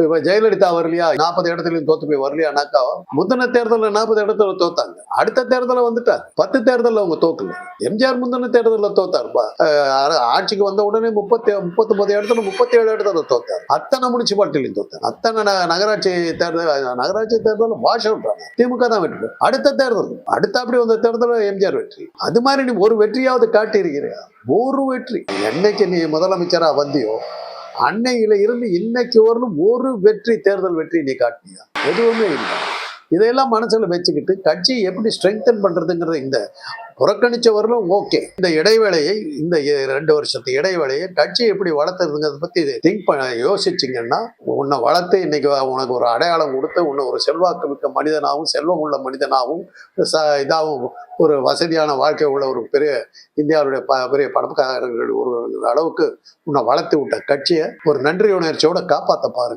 இப்ப ஜெயலலிதா வரலையா, 40 இடத்துலயும் தோத்து போய் வரலையானாக்கா, முந்தின தேர்தல்ல 40 இடத்துல தோத்தாங்க. அடுத்த தேர்தல வந்துட்டார். 10 தேர்தல்ல அவங்க தோக்கல. எம்ஜிஆர் முந்தின தேர்தல்ல தோத்தார். ஆட்சிக்கு வந்த உடனே 39 இடத்துல 37 இடத்துல தோத்தார். அத்தனை முனிசிபாலிட்டிலையும் தோத்தார். அத்தனை நகராட்சி தேர்தல் வாஷ் அவுட் ஆனார். திமுக தான் வெற்றி. அடுத்த தேர்தல், அடுத்த அப்படி வந்த தேர்தல் எம்ஜிஆர் வெற்றி. அது மாதிரி நீ ஒரு வெற்றியாவது காட்டி இருக்கிறியா? ஒரு வெற்றி. என்னைக்கு நீ முதலமைச்சரா வந்தியோ அன்னையில இருந்து இன்னைக்கு வரலும் ஒரு வெற்றி, தேர்தல் வெற்றி நீ காட்டினியா? எதுவுமே இல்லை. இதையெல்லாம் மனசுல வச்சுக்கிட்டு கட்சி எப்படி ஸ்ட்ரெங்தன் பண்றதுங்கிறது இந்த புறக்கணிச்சவர்களும் ஓகே. இந்த இடைவேளையை, இந்த 2 வருஷத்து இடைவேளையை கட்சி எப்படி வளர்த்துறதுங்கிறத பத்தி திங்க் யோசிச்சிங்கன்னா, உன்னை வளர்த்து இன்னைக்கு உனக்கு ஒரு அடையாளம் கொடுத்து உன்னை ஒரு செல்வாக்கு மிக்க மனிதனாகவும் செல்வம் உள்ள மனிதனாகவும் இதாகவும் ஒரு வசதியான வாழ்க்கை உள்ள ஒரு பெரிய இந்தியாவுடைய பெரிய பணக்காரர்கள் ஒரு அளவுக்கு உன்னை வளர்த்து விட்ட கட்சியை ஒரு நன்றி உணர்ச்சியோட காப்பாற்ற பாருங்க.